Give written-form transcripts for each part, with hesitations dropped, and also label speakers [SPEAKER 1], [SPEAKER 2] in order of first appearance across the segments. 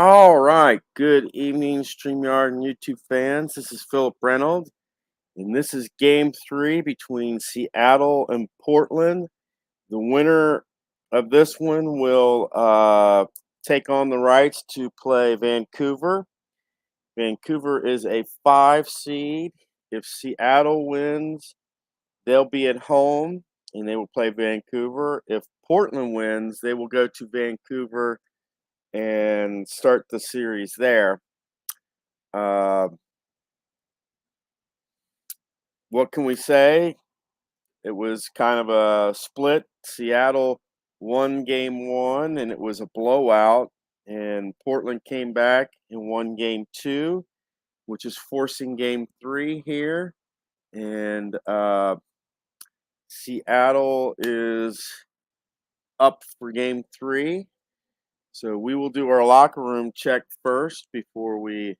[SPEAKER 1] All right. Good evening, StreamYard and YouTube fans. This is Philip Reynolds, and this is game three between Seattle and Portland. The winner of this one will take on the rights to play Vancouver. Vancouver is a 5 seed. If Seattle wins, they'll be at home and they will play Vancouver. If Portland wins, they will go to Vancouver and start the series there. Uh, what can we say? It was kind of a split. Seattle won game one, and it was a blowout. And Portland came back and won game two, which is forcing game three here. And Seattle is up for game three. So we will do our locker room check first before we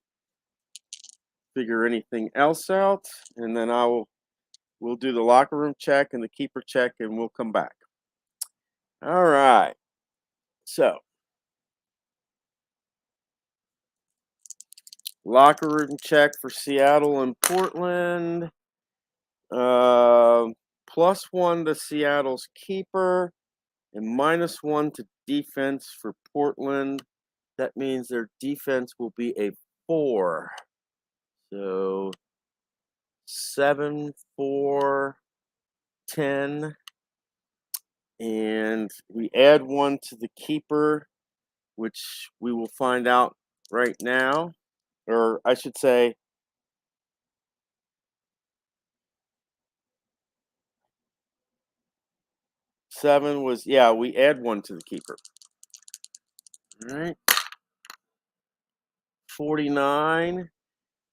[SPEAKER 1] figure anything else out. And then we'll do the locker room check and the keeper check, and we'll come back. All right. So, locker room check for Seattle and Portland. +1 to Seattle's keeper and -1 to defense for Portland. That means their defense will be a 4. So 7, 4, 10. And we add 1 to the keeper, which we will find out right now. Or I should say, 7 was, yeah, we add 1 to the keeper. All right. 49,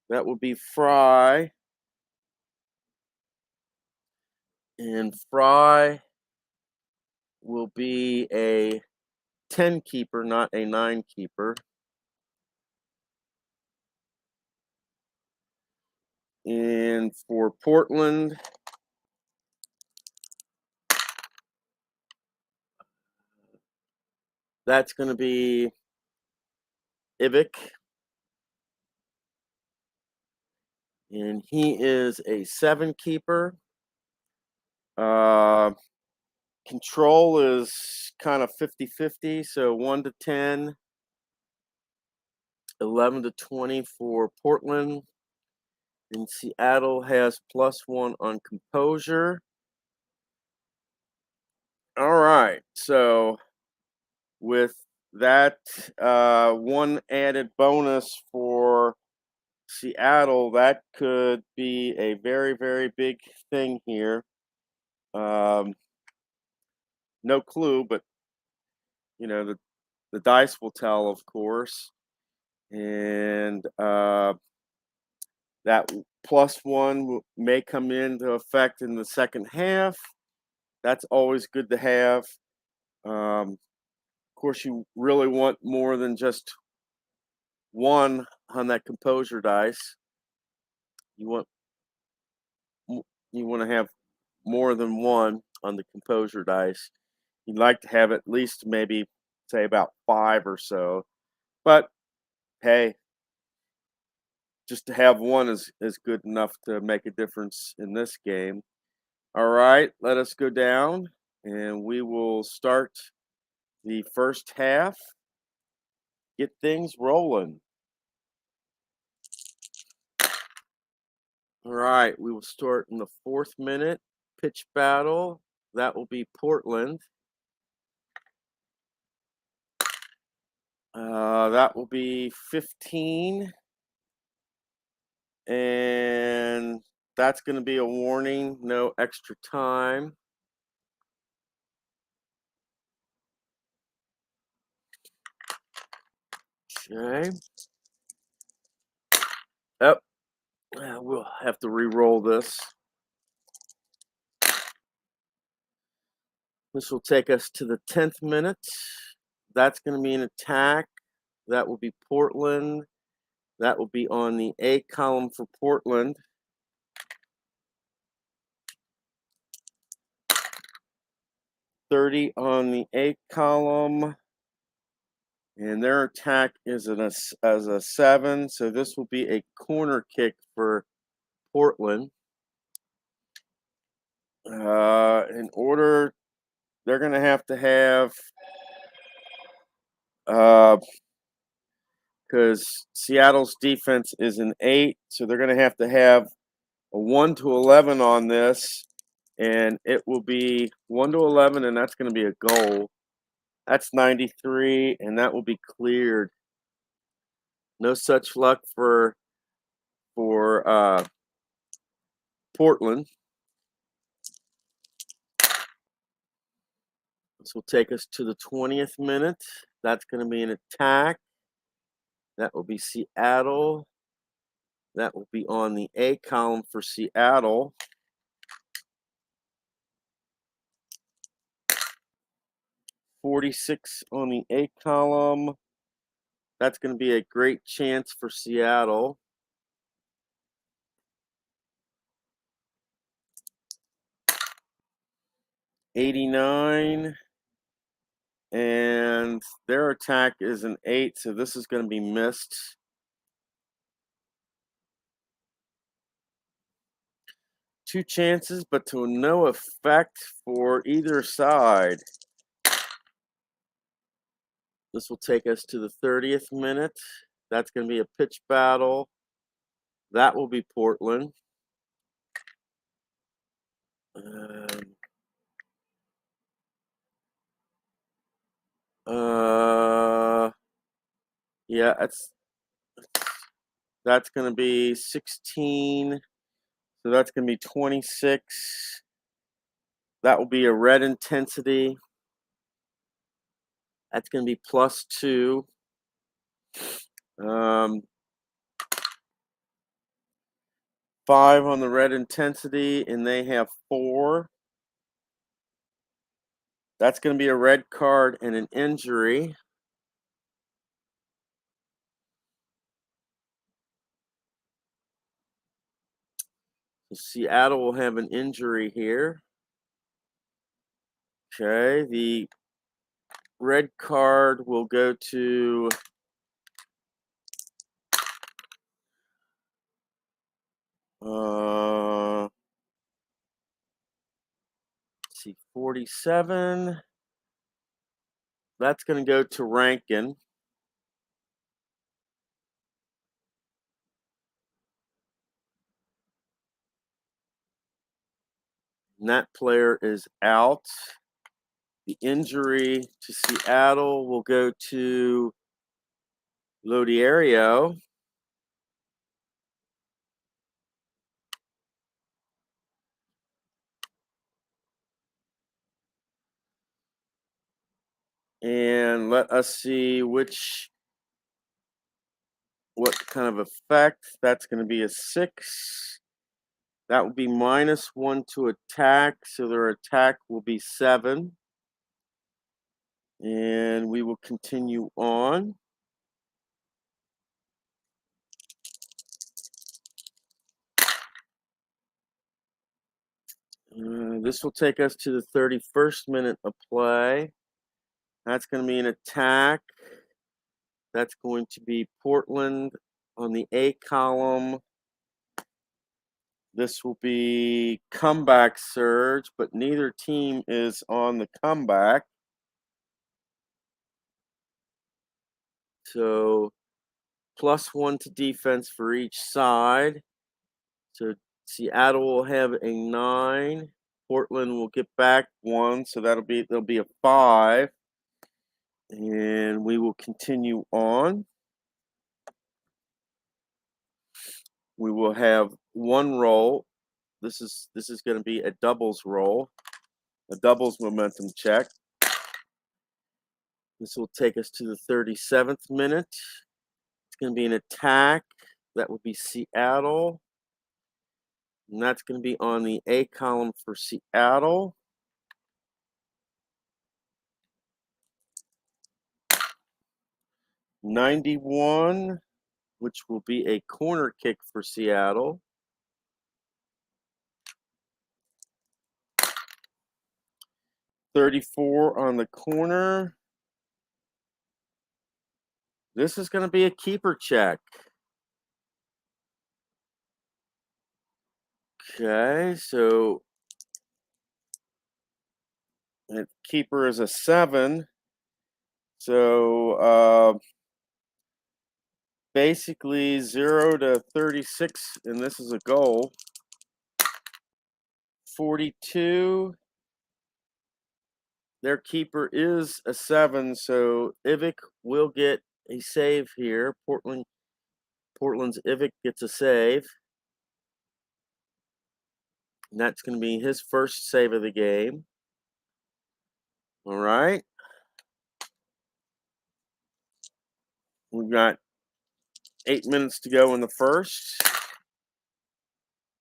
[SPEAKER 1] that will be Fry. And Fry will be a 10 keeper, not a 9 keeper. And for Portland, that's going to be Ivic. And he is a 7 keeper. Control is kind of 50-50, so 1 to 10, 11 to 20 for Portland. And Seattle has +1 on composure. All right, so with that one added bonus for Seattle, that could be a very, very big thing here. No clue, but the dice will tell, of course. And that +1 may come into effect in the second half. That's always good to have. Of course, you really want more than just 1 on that composure dice. You want to have more than 1 on the composure dice. You'd like to have at least maybe say about 5 or so. But hey, just to have 1 is good enough to make a difference in this game. All right, let us go down and we will start the first half. Get things rolling. All right, we will start in the 4th minute. Pitch battle. That will be Portland. That will be 15. And that's going to be a warning, no extra time. Okay. Yep. We'll have to re-roll this. This will take us to the 10th minute. That's going to be an attack. That will be Portland. That will be on the A column for Portland. .30 on the A column. And their attack is as a 7, so this will be a corner kick for Portland. In order, they're going to have because Seattle's defense is an 8, so they're going to have a 1 to 11 on this, and it will be 1 to 11, and that's going to be a goal. That's 93, and that will be cleared. No such luck for Portland. This will take us to the 20th minute. That's going to be an attack. That will be Seattle. That will be on the A column for Seattle. .46 on the A column. That's going to be a great chance for Seattle. .89. And their attack is an 8, so this is going to be missed. Two chances, but to no effect for either side. This will take us to the 30th minute. That's going to be a pitch battle. That will be Portland. Yeah, that's going to be 16. So that's going to be 26. That will be a red intensity. That's going to be +2. 5 on the red intensity, and they have 4. That's going to be a red card and an injury. So Seattle will have an injury here. Okay, the red card will go to let's see, 47. That's going to go to Rankin. And that player is out. The injury to Seattle will go to Lodiario. And let us see what kind of effect. That's going to be a 6. That will be -1 to attack, so their attack will be 7. And we will continue on. This will take us to the 31st minute of play. That's going to be an attack. That's going to be Portland on the A column. This will be comeback surge, but neither team is on the comeback. So +1 to defense for each side. So Seattle will have a 9. Portland will get back 1, so there'll be a 5. And we will continue on. We will have one roll. This is going to be a doubles roll, a doubles momentum check. This will take us to the 37th minute. It's going to be an attack. That will be Seattle. And that's going to be on the A column for Seattle. .91, which will be a corner kick for Seattle. .34 on the corner. This is going to be a keeper check. Okay, so the keeper is a 7. So basically 0 to 36, and this is a goal. 42. Their keeper is a 7, so Ivic will get a save here. Portland's Ivic gets a save. And that's going to be his first save of the game. All right. We've got 8 minutes to go in the first.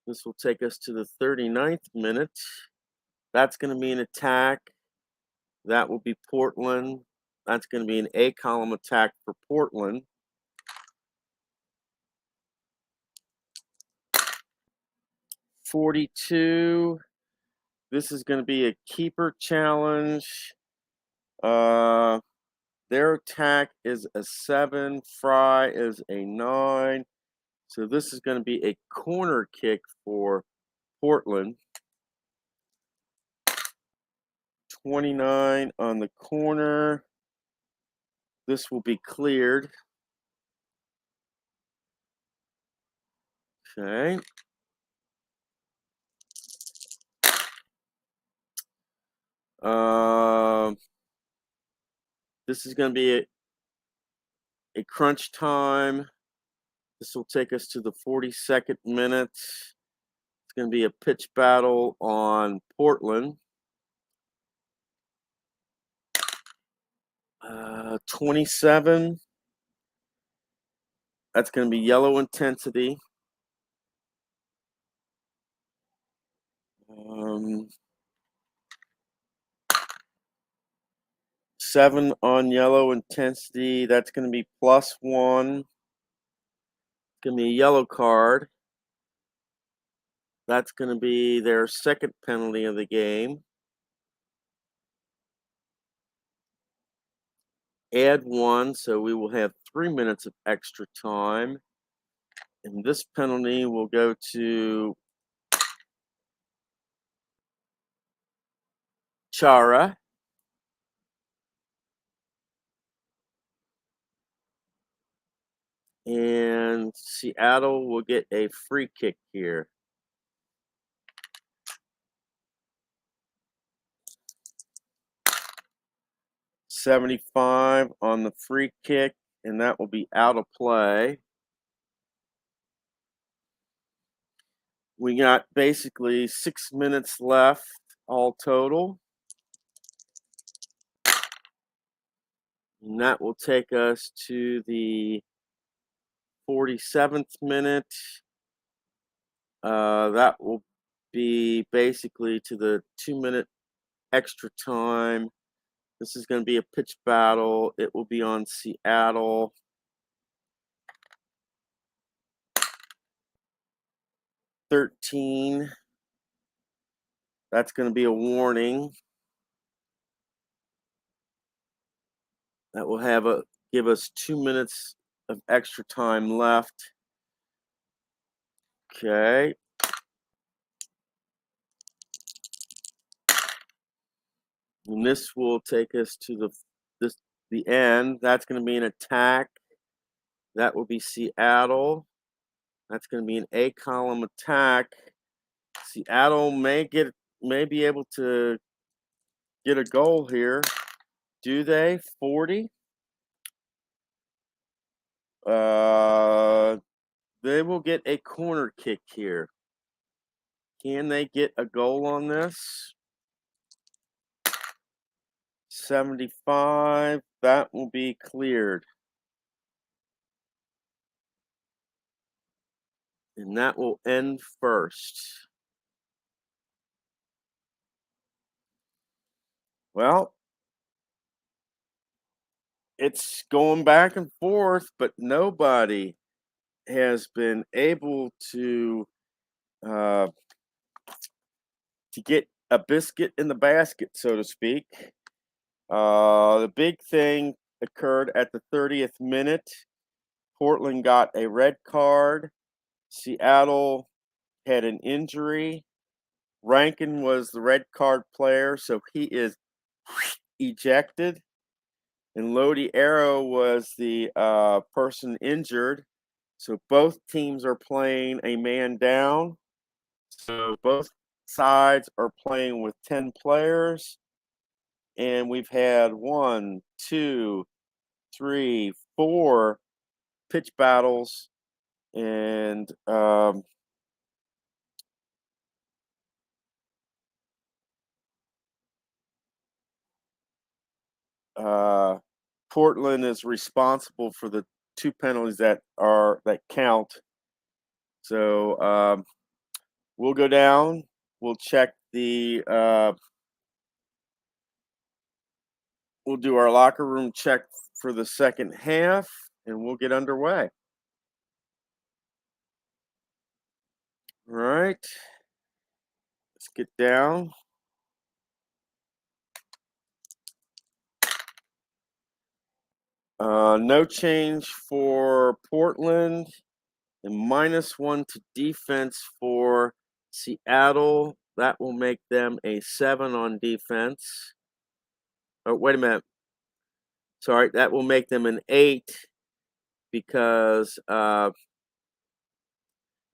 [SPEAKER 1] This will take us to the 39th minute. That's going to be an attack. That will be Portland. That's going to be an A column attack for Portland. .42. This is going to be a keeper challenge. Their attack is a 7. Fry is a 9. So this is going to be a corner kick for Portland. 29 on the corner. This will be cleared. Okay. This is going to be a crunch time. This will take us to the 42nd minute. It's going to be a pitch battle on Portland. 27. That's going to be yellow intensity. 7 on yellow intensity. That's going to be +1. It's going to be a yellow card. That's going to be their second penalty of the game. Add 1, so we will have 3 minutes of extra time. And this penalty will go to Chara. And Seattle will get a free kick here. .75 on the free kick, and that will be out of play. We got basically 6 minutes left all total. And that will take us to the 47th minute. That will be basically to the 2-minute extra time. This is going to be a pitch battle. It will be on Seattle. .13. That's going to be a warning. That will give us 2 minutes of extra time left. Okay. And this will take us to the end. That's going to be an attack. That will be Seattle. That's going to be an A column attack. Seattle may be able to get a goal here. Do they? 40. They will get a corner kick here. Can they get a goal on this? 75. That will be cleared. And that will end first. Well, it's going back and forth, but nobody has been able to get a biscuit in the basket, so to speak. The big thing occurred at the 30th minute. Portland got a red card. Seattle had an injury. Rankin was the red card player, so he is ejected. And Lodi Arrow was the person injured. So both teams are playing a man down. So both sides are playing with 10 players. And we've had 1, 2, 3, 4 pitch battles. And Portland is responsible for the 2 penalties that count. So we'll go down. We'll check the. We'll do our locker room check for the second half, and we'll get underway. All right. Let's get down. No change for Portland, and -1 to defense for Seattle. That will make them a 7 on defense. Oh, wait a minute. Sorry, that will make them an 8 because and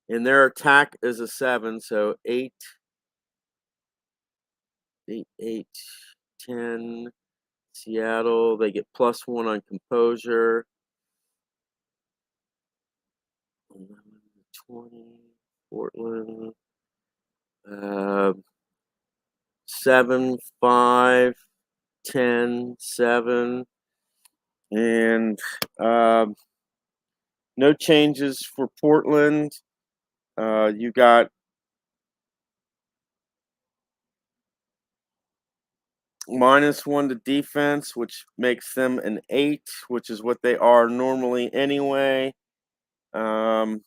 [SPEAKER 1] their attack is a 7, so 8, 8, 8, 10. Seattle, they get +1 on composure. 11, 20. Portland, 7, 5, 10, 7. And no changes for Portland. You got -1 to defense, which makes them an 8, which is what they are normally anyway. And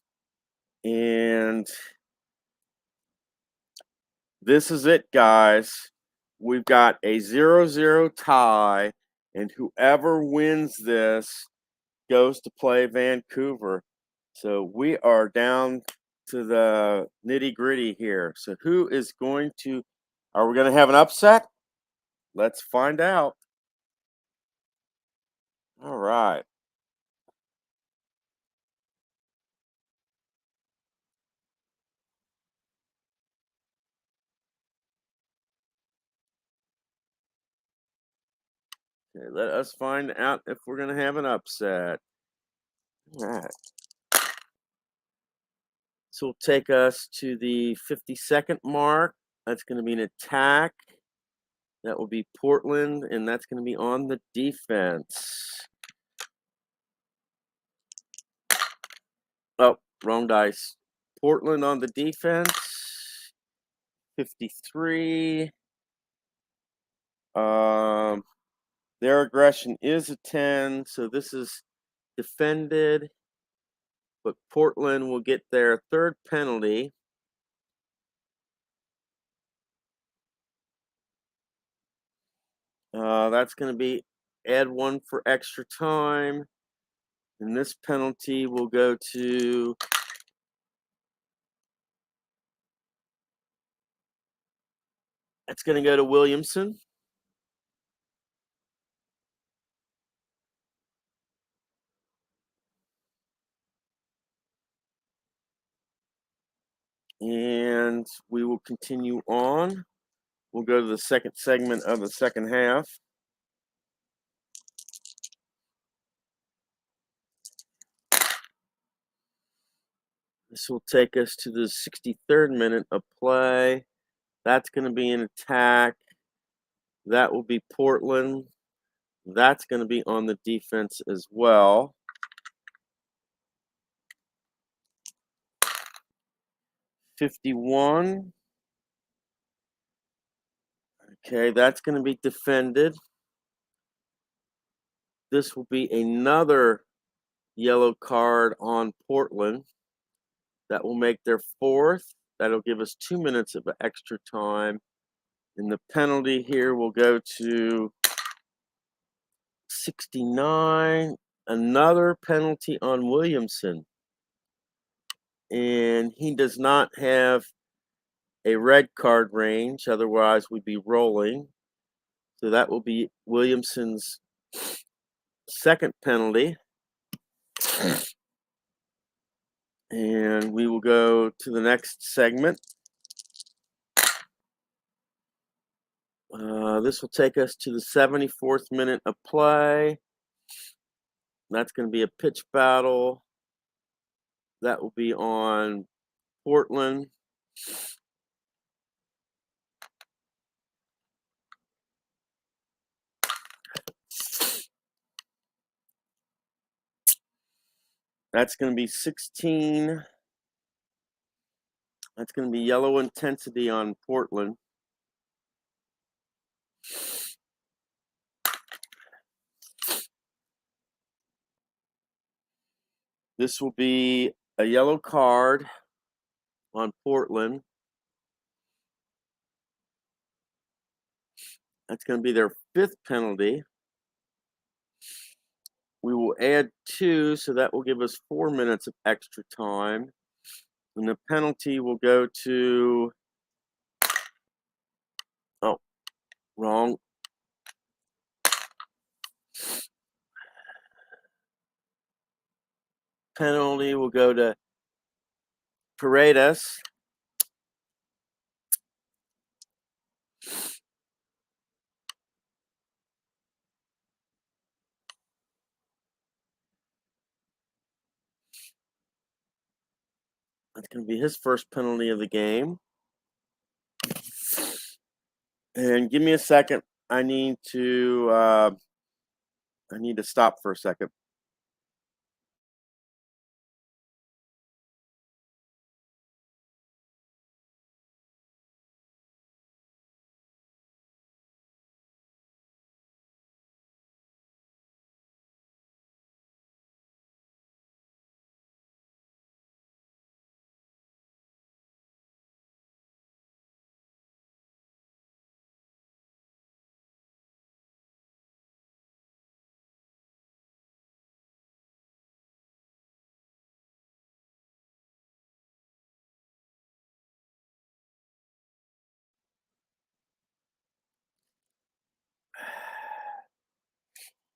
[SPEAKER 1] this is it, guys. We've got a 0-0 tie, and whoever wins this goes to play Vancouver. So we are down to the nitty-gritty here. So who is going to – are we going to have an upset? Let's find out. All right. Okay, let us find out if we're going to have an upset. All right. So will take us to the 52nd mark. That's going to be an attack. That will be Portland, and that's going to be on the defense. Oh, wrong dice. Portland on the defense. 53. Their aggression is a 10, so this is defended. But Portland will get their third penalty. That's going to be add 1 for extra time. And this penalty will go to it's going to go to Williamson. And we will continue on. We'll go to the second segment of the second half. This will take us to the 63rd minute of play. That's going to be an attack. That will be Portland. That's going to be on the defense as well. '51. Okay, that's going to be defended. This will be another yellow card on Portland. That will make their 4th. That'll give us 2 minutes of extra time. And the penalty here will go to 69. Another penalty on Williamson. And he does not have a red card range, otherwise we'd be rolling. So that will be Williamson's second penalty. And we will go to the next segment. This will take us to the 74th minute of play. That's going to be a pitch battle. That will be on Portland. That's going to be 16. That's going to be yellow intensity on Portland. This will be a yellow card on Portland. That's going to be their fifth penalty. We will add 2, so that will give us 4 minutes of extra time. And the penalty will go to, oh, wrong. Penalty will go to Paredes. That's going to be his first penalty of the game. And give me a second. I need to stop for a second.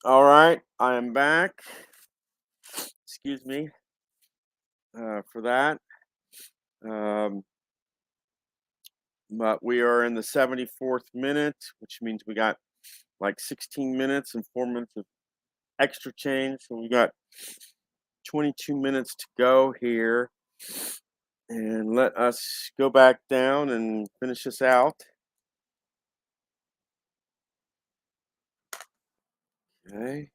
[SPEAKER 1] All right, I am back. Excuse me for that. But we are in the 74th minute, which means we got like 16 minutes and 4 minutes of extra change. So we got 22 minutes to go here. And let us go back down and finish this out. Okay.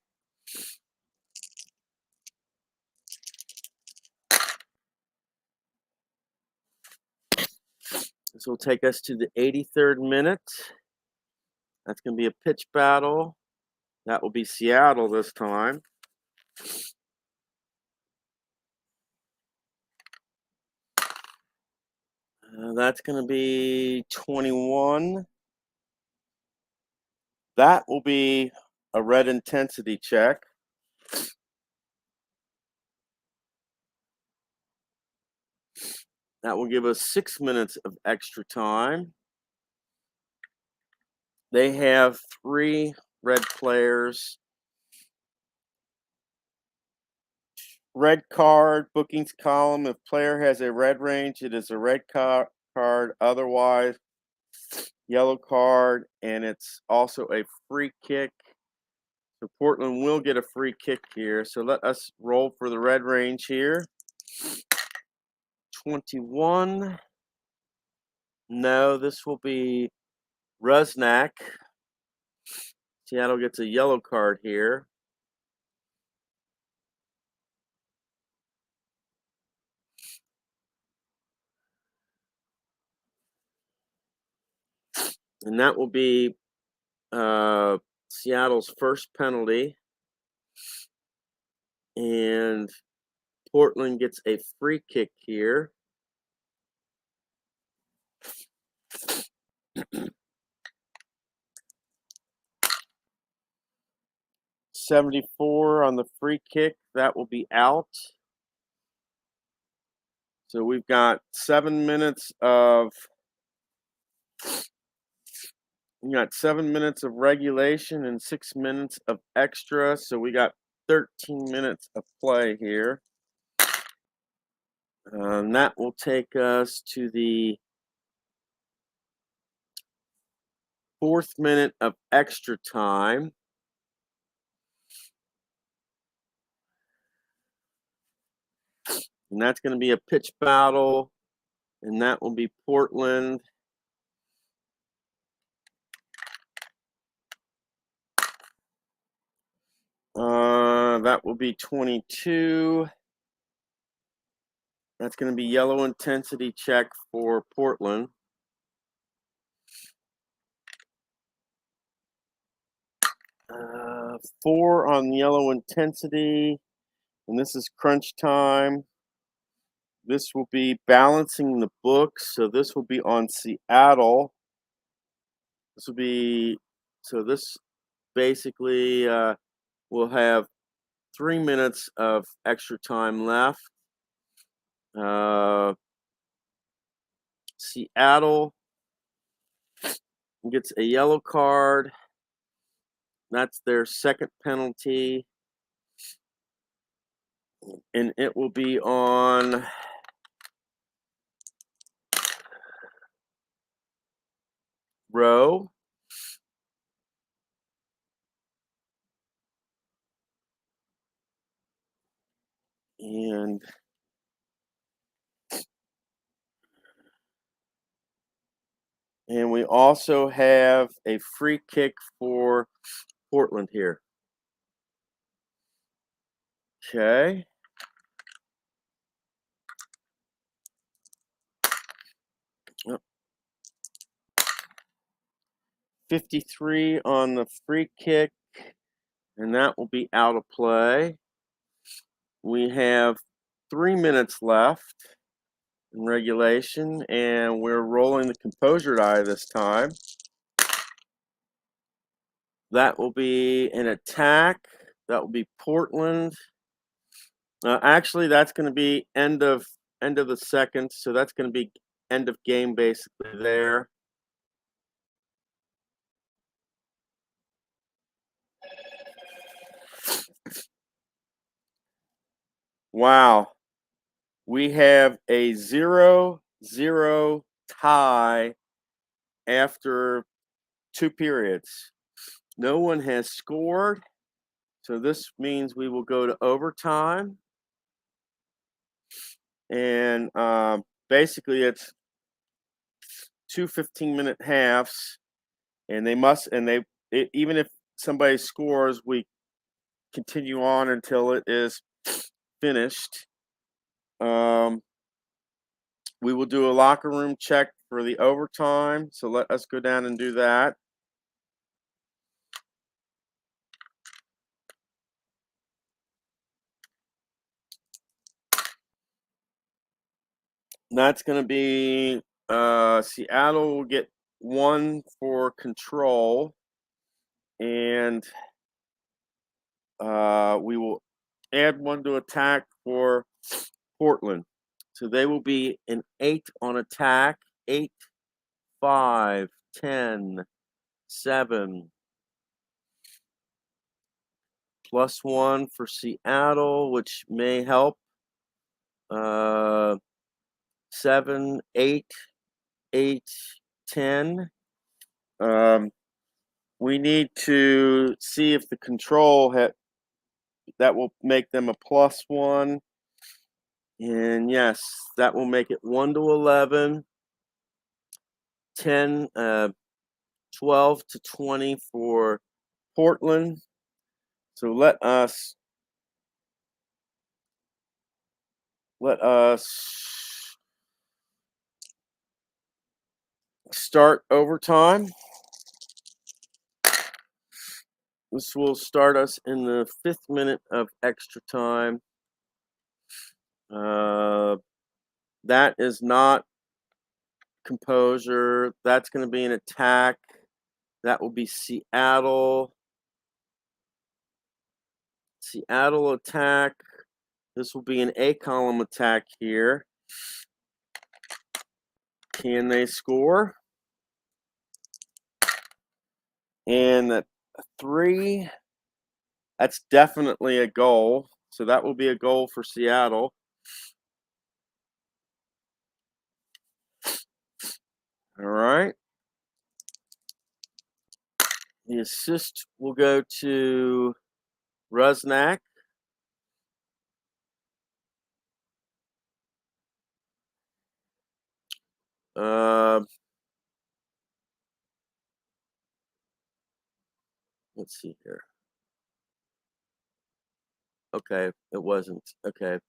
[SPEAKER 1] This will take us to the 83rd minute. That's going to be a pitch battle. That will be Seattle this time. That's going to be 21. That will be a red intensity check. That will give us 6 minutes of extra time. They have 3 red players. Red card, bookings column. If player has a red range, it is a red card. Otherwise, yellow card, and it's also a free kick. So Portland will get a free kick here. So let us roll for the red range here. 21. No, this will be Rusnak. Seattle gets a yellow card here. And that will be Seattle's first penalty. And Portland gets a free kick here. 74 on the free kick. That will be out. So we've got 7 minutes of regulation and 6 minutes of extra. So we got 13 minutes of play here. And that will take us to the 4th minute of extra time. And that's going to be a pitch battle. And that will be Portland. That will be 22. That's going to be yellow intensity check for Portland. Uh, 4 on yellow intensity. And this is crunch time. This will be balancing the books. So this will be on Seattle. This will be, so this basically will have 3 minutes of extra time left. Seattle gets a yellow card. That's their second penalty. And it will be on Rowe. And we also have a free kick for Portland here. Okay. Yep. 53 on the free kick, and that will be out of play. We have 3 minutes left in regulation, and we're rolling the composure die this time. That will be an attack. That will be Portland. Actually, that's going to be end of the second, so that's going to be end of game basically there. Wow. We have a 0-0 tie after 2 periods. No one has scored, so this means we will go to overtime. And basically, it's 2 15-minute halves, and even if somebody scores, we continue on until it is finished. We will do a locker room check for the overtime, so let us go down and do that. And that's going to be Seattle will get 1 for control, and we will add 1 to attack for Portland. So they will be an 8 on attack, 8, 5, 10, 7. +1 for Seattle, which may help. 7, 8, 8, 10. We need to see if the control that will make them a +1. And yes, that will make it 1 to 11, 10, 12 to 20 for Portland. So let us start overtime. This will start us in the 5th minute of extra time. That is not composure. That's going to be an attack. That will be Seattle. Seattle attack. This will be an A column attack here. Can they score? And that 3, that's definitely a goal. So that will be a goal for Seattle. All right. The assist will go to Rusnak. Let's see here. Okay, it wasn't. Okay.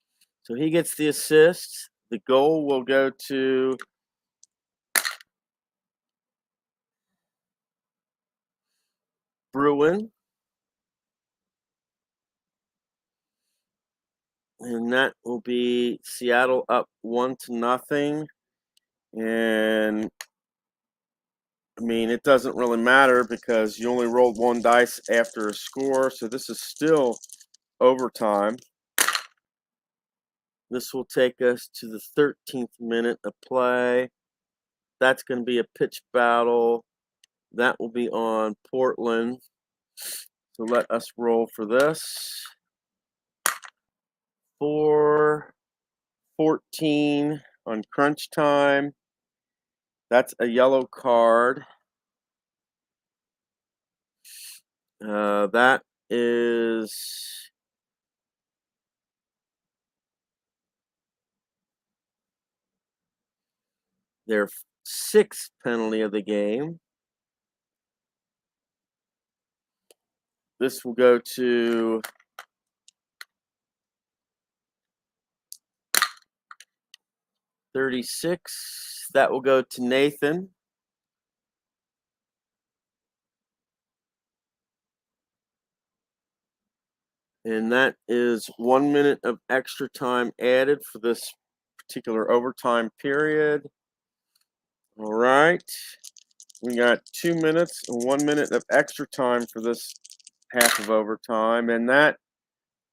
[SPEAKER 1] So he gets the assist. The goal will go to Bruin. And that will be Seattle up 1-0. And I mean, it doesn't really matter because you only rolled 1 dice after a score. So this is still overtime. This will take us to the 13th minute of play. That's going to be a pitch battle. That will be on Portland. So let us roll for this. 4-14 on crunch time. That's a yellow card. That is their 6th penalty of the game. This will go to .36. That will go to Nathan. And that is 1 minute of extra time added for this particular overtime period. All right. We got 2 minutes and 1 minute of extra time for this half of overtime. And that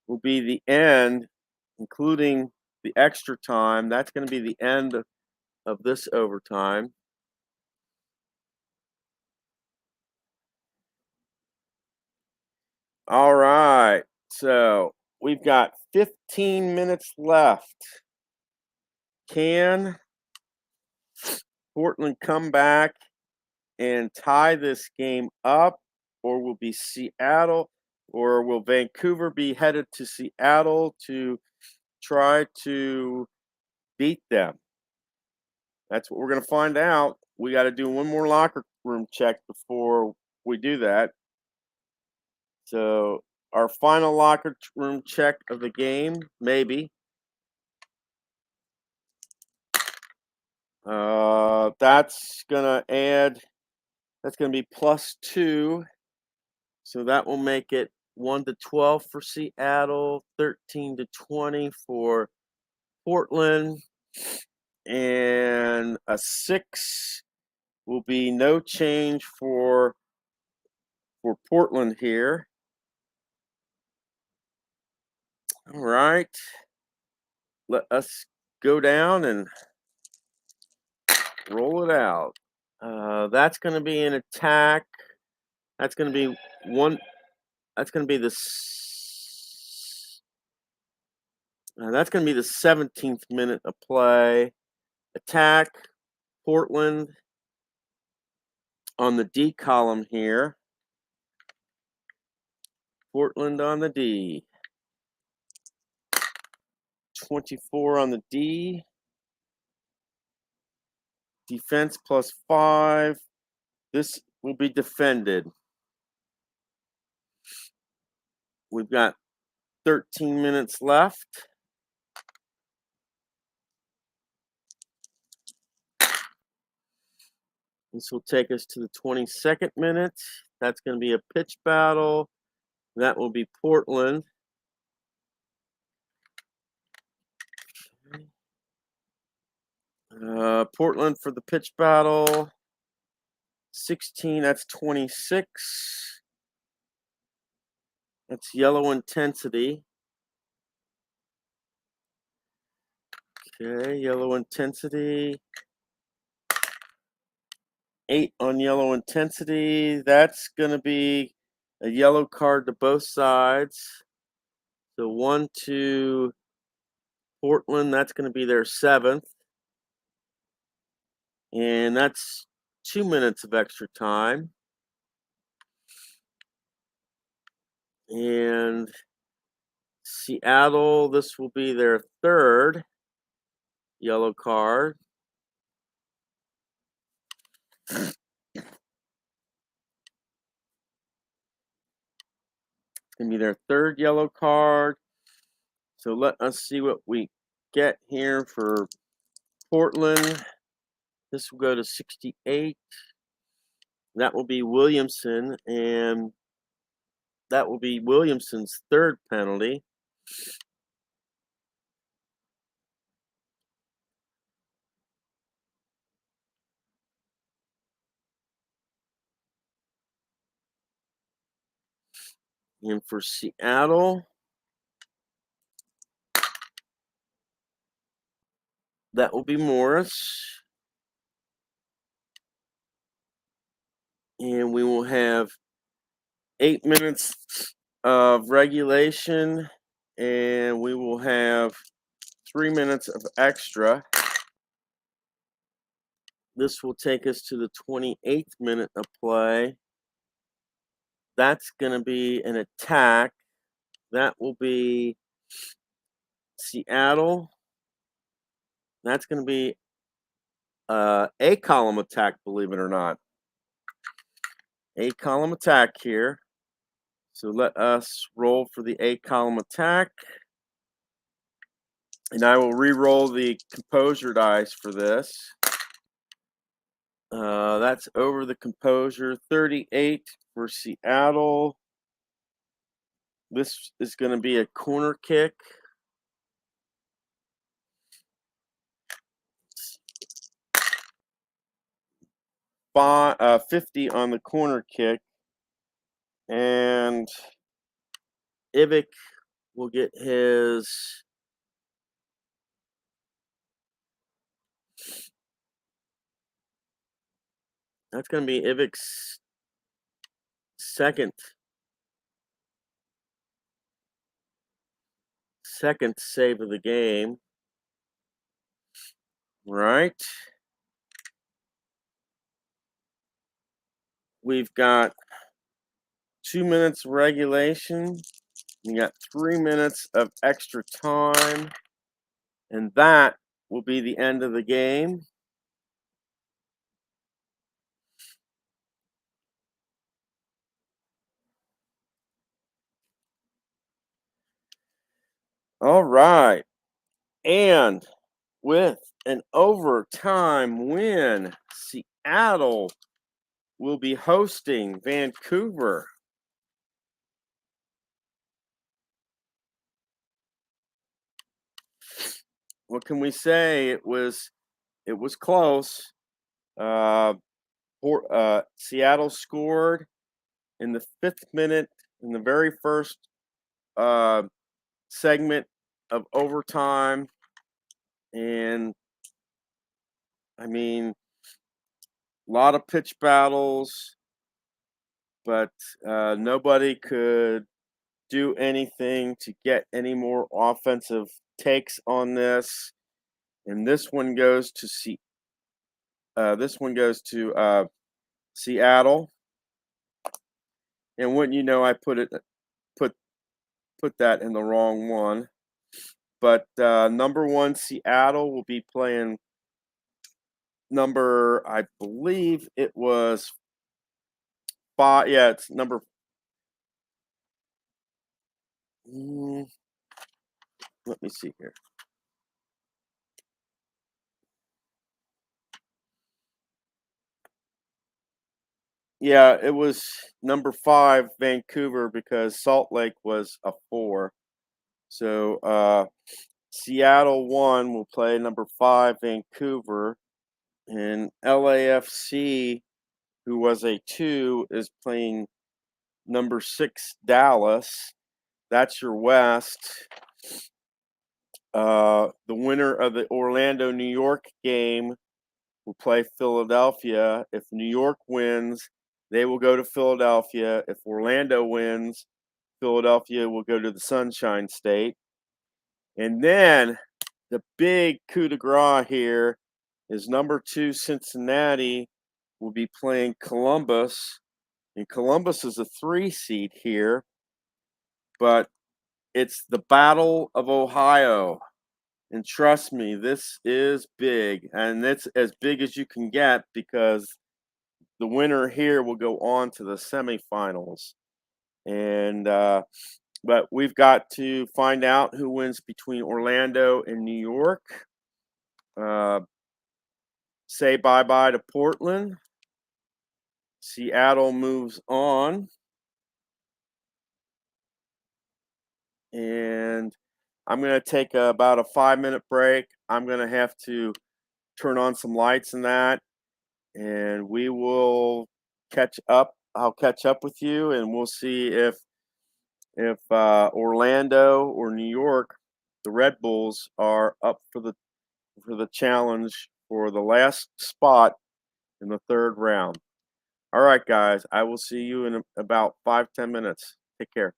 [SPEAKER 1] will be the end, including the extra time. That's going to be the end of this overtime. All right. So we've got 15 minutes left. Can Portland come back and tie this game up, or will be Seattle, or will Vancouver be headed to Seattle to try to beat them? That's what we're going to find out. We got to do one more locker room check before we do that. So our final locker room check of the game, maybe. That's going to add, that's going to be +2. So that will make it 1-12 for Seattle, 13-20 for Portland, and a 6 will be no change for Portland here. All right. Let us go down and roll it out. That's going to be an attack. That's going to be one. That's going to be the. That's going to be the 17th minute of play. Attack Portland on the D column here. Portland on the D. 24 on the D. Defense +5. This will be defended. We've got 13 minutes left. This will take us to the 22nd minute. That's going to be a pitch battle. That will be Portland. Portland for the pitch battle. 16, that's 26. That's yellow intensity. Okay, yellow intensity. 8 on yellow intensity. That's going to be a yellow card to both sides. So 1 to Portland, that's going to be their 7th. And that's 2 minutes of extra time. And Seattle, this will be their 3rd yellow card. It's going to be their 3rd yellow card. So let us see what we get here for Portland. This will go to 68. That will be Williamson, and that will be Williamson's 3rd penalty. And for Seattle, that will be Morris. And we will have 8 minutes of regulation, and we will have 3 minutes of extra. This will take us to the 28th minute of play. That's going to be an attack. That will be Seattle. That's going to be a column attack, believe it or not. A column attack here. So let us roll for the A column attack. And I will re-roll the composure dice for this. That's over the composure. 38 for Seattle. This is going to be a corner kick. 50 on the corner kick. And Ivic will get his that's going to be Ivic's second save of the game. Right. We've got 2 minutes regulation. We got 3 minutes of extra time. And that will be the end of the game. All right. And with an overtime win, Seattle will be hosting Vancouver. What can we say? It was close. Seattle scored in the 5th minute in the very first segment of overtime, and I mean, a lot of pitch battles, but nobody could do anything to get any more offensive takes on this. And this one goes to Seattle. And wouldn't you know, I put that in the wrong one. But number 1 Seattle will be playing number, I believe it was 5. Yeah, it's number. Let me see here. Yeah, it was number 5 Vancouver because Salt Lake was a 4. So Seattle 1 will play number 5 Vancouver, and LAFC, who was a 2, is playing number 6 Dallas. that's your West. The winner of the Orlando-New York game will play Philadelphia. If New York wins, they will go to Philadelphia. If Orlando wins, Philadelphia will go to the Sunshine State. And then the big coup de grace here is number 2 Cincinnati will be playing Columbus. And Columbus is a 3 seed here, but it's the Battle of Ohio. And trust me, this is big, and it's as big as you can get because the winner here will go on to the semifinals. And but we've got to find out who wins between Orlando and New York. Say bye-bye to Portland. Seattle moves on. And I'm going to take about a 5-minute break. I'm going to have to turn on some lights and that. And we will catch up. I'll catch up with you, and we'll see if Orlando or New York, the Red Bulls, are up for the challenge for the last spot in the 3rd round. All right, guys. I will see you in about 5-10 minutes. Take care.